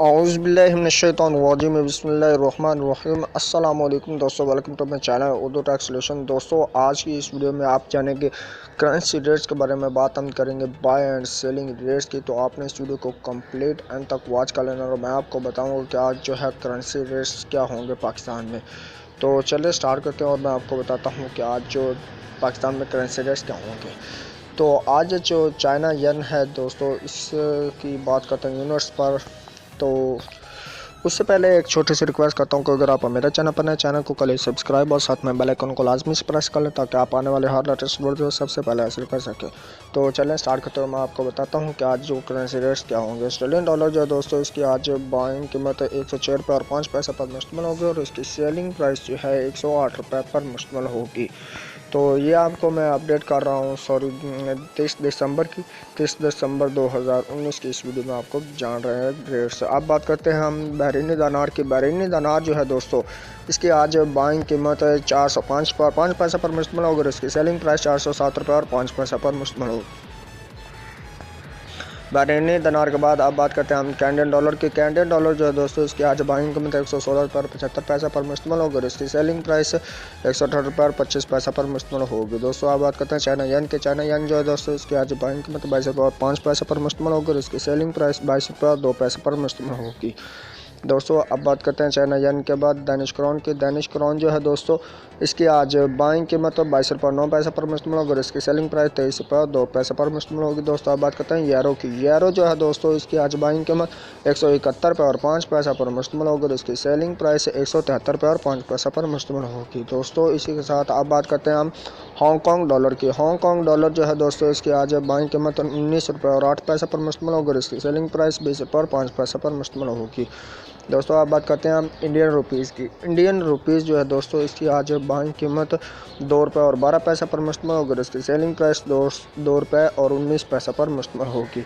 औज़ुबिल्लाहिमिनश्शैतानिर्रजीम बिस्मिल्लाहिर्रहमानिर्रहीम। अस्सलाम वालेकुम दोस्तों, welcome to my channel Urdu tax solution. दोस्तों आज की इस वीडियो में आप जानेंगे करेंसी रेट्स के बारे में बात हम करेंगे, बाय एंड सेलिंग रेट्स की। तो आपने इस वीडियो को कंप्लीट एंड तक वॉच कर लेना और मैं आपको बताऊंगा कि आज जो है करेंसी रेट्स क्या होंगे पाकिस्तान में। तो चलिए स्टार्ट करते हैं और मैं आपको बताता हूँ कि आज जो पाकिस्तान में करेंसी रेट्स क्या होंगे। तो आज जो चाइना येन है दोस्तों, इसकी बात करते हैं यूनिट्स पर। तो उससे पहले एक छोटी सी रिक्वेस्ट करता हूँ कि अगर आप मेरे चैनल पर नए, चैनल को कल सब्सक्राइब और साथ में बेल आइकन को लाजमी से प्रेस कर लें ताकि आप आने वाले हर लेटेस्ट वीडियो सबसे पहले हासिल कर सकें। तो चलें स्टार्ट करते हुए मैं आपको बताता हूँ कि आज जो करेंसी रेट्स क्या होंगे। ऑस्ट्रेलियन डॉलर जो है दोस्तों, इसकी आज बाइंग कीमत 106 रुपये और 5 पैसे पर मुश्तमिल होगी और इसकी सेलिंग प्राइस जो है 108 रुपये पर मुश्तमिल होगी। तो ये आपको मैं अपडेट कर रहा हूँ 23 दिसंबर 2019 की इस वीडियो में आपको जान रहे हैं रेट्स। अब बात करते हैं हम बहरीनी दिनार की। बहरीनी दिनार जो है दोस्तों, इसकी आज बाइंग कीमत 405 पर 5 पैसे पर मुश्तमिल होगी और इसकी सेलिंग प्राइस 407 रुपये और 5 पैसे पर मुश्तमिल होगी। बहरीनी दिनार के बाद अब बात करते हैं हम कैनेडियन डॉलर की। कैनेडियन डॉलर जो है दोस्तों, इसकी आज बाइंग कीमत 116 रुपये और 75 पैसे पर मुश्तमिल होगी और इसकी सेलिंग प्राइस 118 रुपये और 25 पैसे पर मुश्तमिल होगी। दोस्तों अब बात करते हैं चाइना येन की। चाइना येन जो है दोस्तों, इसकी आज बाइंग कीमत 22 रुपये और 5 पैसे पर मुश्तमिल होगी और इसकी सेलिंग प्राइस 22 रुपये और 2 पैसे पर मुश्तमिल होगी। दोस्तों अब बात करते हैं चाइना येन के बाद दानिश क्राउन की। दानिश क्राउन जो है दोस्तों, इसकी आज बाइंग कीमत 22 रुपये और 9 पैसे पर मुश्तमिल होगी और इसकी सेलिंग प्राइस 23 रुपये और 2 पैसे पर मुश्तमिल होगी। दोस्तों अब बात करते हैं यूरो की। यूरो जो है दोस्तों, इसकी आज बाइंग कीमत 171 रुपये और 5 पैसे पर मुश्तमिल होगी और इसकी सेलिंग प्राइस 173 रुपये और 5 पैसे पर मुश्तमिल होगी। दोस्तों इसी के साथ अब बात करते हैं हम हांगकॉन्ग डॉलर की। हांगकॉन्ग डॉलर जो है दोस्तों, इसकी आज बाइंग कीमत 19 रुपये और 8 पैसे पर मुश्तमिल होगी और इसकी सेलिंग प्राइस 20 रुपये और 5 पैसे पर मुश्तमिल होगी। दोस्तों आप बात करते हैं हम इंडियन रुपीज़ की। इंडियन रुपीज़ जो है दोस्तों, इसकी आज बाइंग कीमत 2 रुपये और 12 पैसे पर मुश्तमिल होगी और इसकी सेलिंग प्राइस 2 रुपये और 19 पैसे पर मुश्तमिल होगी।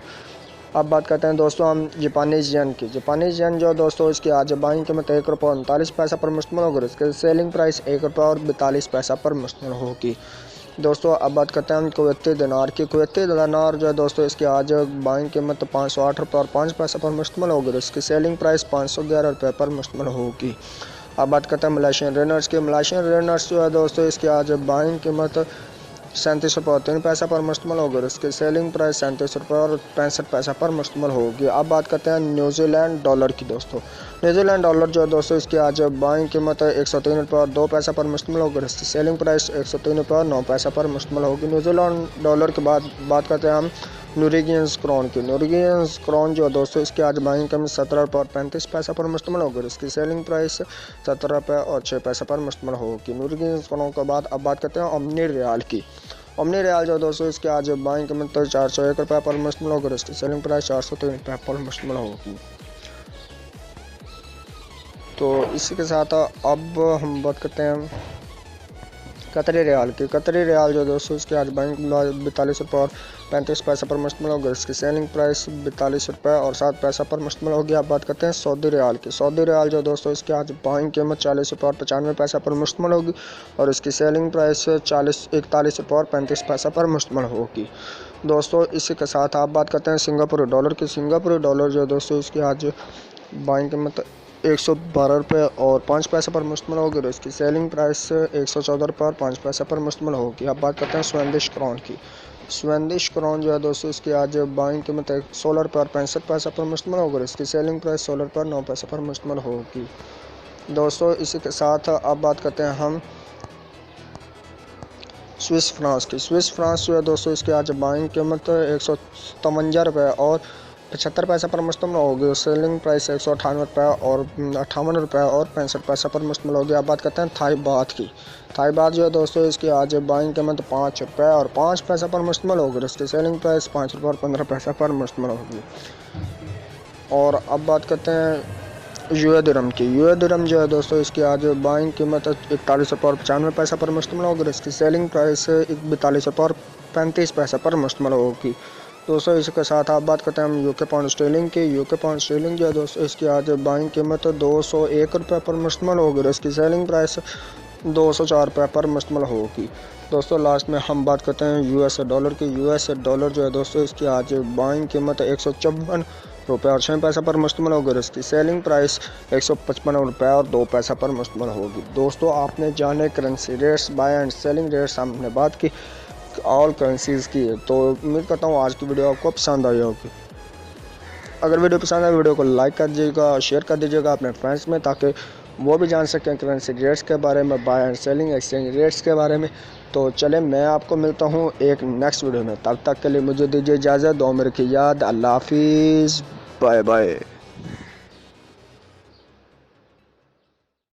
अब बात करते हैं दोस्तों हम जापानीज़ येन की। जापानीज़ येन जो है दोस्तों, इसकी आज बाइंग कीमत 1 रुपये और 39 पैसे पर मुश्तमिल होगी और इसकी सेलिंग प्राइस 1 रुपये और 42 पैसे पर मुश्तमिल होगी। दोस्तों अब बात करते हैं हम कुवैती दिनार की। कुवैती दिनार जो है दोस्तों, इसकी आज बाइंग कीमत 508 रुपये और 5 पैसे पर मुश्तमिल होगी और इसकी सेलिंग प्राइस 511 रुपये पर मुश्तमिल होगी। अब बात करते हैं मलेशियन रिनर्स की। मलेशियन रिनर्स जो है दोस्तों, इसकी आज बाइंग कीमत 37 रुपये और 3 पैसे पर मुश्तमिल होगी और इसकी सेलिंग प्राइस 37 रुपये और 65 पैसे पर मुश्तमिल होगी। अब बात करते हैं न्यूजीलैंड डॉलर की। दोस्तों न्यूजीलैंड डॉलर जो है दोस्तों, इसकी आज बाइंग कीमत 103 रुपये और 2 पैसे पर मुश्तमिल होगी और इसकी सेलिंग प्राइस 103 रुपये और 9 पैसे पर मुश्तमिल होगी। न्यूजीलैंड डॉलर के बाद बात करते हैं हम नॉर्वेजियन क्राउन की। नॉर्वेजियन क्राउन जो है दोस्तों, इसकी आज बाइंग कीमत 17 रुपये और 35 पैसे पर मुश्तमिल होगी और इसकी सेलिंग प्राइस 17 रुपये और 6 पैसे पर मुश्तमिल होगी। नॉर्वेजियन क्राउन के बाद अब बात करते हैं ओमनी रियाल की। ओमनी रियाल जो है दोस्तों, इसकी आज बाइंग कीमत 401 रुपये पर मुश्तमिल होगी और इसकी सेलिंग प्राइस 403 रुपये पर मुश्तमिल होगी। तो इसी के साथ अब हम बात करते हैं कतरी रियाल की। कतरी रियाल जो दोस्तों, इसकी आज बाइंग 42 रुपये और 35 पैसे पर मुश्तमिल होगी। इसकी सेलिंग प्राइस 42 रुपये और 7 पैसे पर मुश्तमिल होगी। आप बात करते हैं सऊदी रियाल की। सऊदी रियाल जो दोस्तों, इसकी आज बाइंग कीमत 40 रुपये और 95 पैसे पर मुश्तमिल होगी और इसकी सेलिंग प्राइस 41 रुपये और 35 पैसे पर मुश्तमिल होगी। दोस्तों इसी के साथ आप बात करते हैं सिंगापुरी डॉलर की। सिंगापुरी डॉलर जो दोस्तों, इसकी आज बाइंग कीमत 112 रुपये और 5 पैसे पर मुश्तमिल होगी और इसकी सेलिंग प्राइस 114 रुपये और 5 पैसे पर मुश्तमिल होगी। अब बात करते हैं स्वीडिश क्राउन की। स्वीडिश क्राउन जो है दोस्तों, इसकी आज बाइंग कीमत 16 रुपये और 65 पैसे पर मुश्तमिल होगी और इसकी सेलिंग प्राइस 16 रुपये और 9 पैसे पर मुश्तमिल होगी। दोस्तों इसी के साथ अब बात करते हैं हम स्विस फ्रांस की। स्विस फ्रांस जो है दोस्तों, इसकी आज बाइंग कीमत 157 रुपये और 75 पैसे पर मुश्तमिल होगी और सेलिंग प्राइस 198 रुपये और 58 रुपये और 65 पैसे पर मुश्तमिल होगी। अब बात करते हैं थाई बात की। थाई बात जो है दोस्तों, इसकी आज बाइंग कीमत 5 रुपये और 5 पैसे पर मुश्तमिल होगी और इसकी सेलिंग प्राइस 5 रुपये और 15 पैसे पर मुश्तमिल होगी। और अब बात करते हैं यूए दिरहम की। यूए दिरहम जो है दोस्तों, इसकी आज बाइंग कीमत 41 रुपये और 95 पैसे पर मुश्तमिल होगी और इसकी सेलिंग प्राइस 42 रुपये और 35 पैसे पर मुश्तमिल होगी। दोस्तों इसके साथ आप बात करते हैं हम यूके पाउंड स्टर्लिंग की। यूके पाउंड स्टर्लिंग जो है दोस्तों, इसकी आज बाइंग कीमत 201 रुपये पर मुश्तमिल होगी और इसकी सेलिंग प्राइस 204 रुपये पर मुश्तमिल होगी। दोस्तों लास्ट में हम बात करते हैं यूएस डॉलर की। यूएस डॉलर जो है दोस्तों, इसकी आज बाइंग कीमत 154 रुपये और 6 पैसा पर मुश्तमिल होगी और इसकी सेलिंग प्राइस 155 रुपये और 2 पैसा पर मुश्तमिल होगी। दोस्तों आपने जाने currency rates, buy and selling rates, हमने बात की ऑल करेंसीज़ की। तो उम्मीद करता हूँ आज की वीडियो आपको पसंद आई होगी। अगर वीडियो पसंद आए वीडियो को लाइक कर दीजिएगा, शेयर कर दीजिएगा अपने फ्रेंड्स में, ताकि वो भी जान सकें करेंसी रेट्स के बारे में, buy and selling exchange rates के बारे में। तो चलें मैं आपको मिलता हूँ एक नेक्स्ट वीडियो में, तब तक के लिए मुझे दीजिए इजाज़त। दो मेरे की याद। अल्लाह हाफिज़, बाय बाय।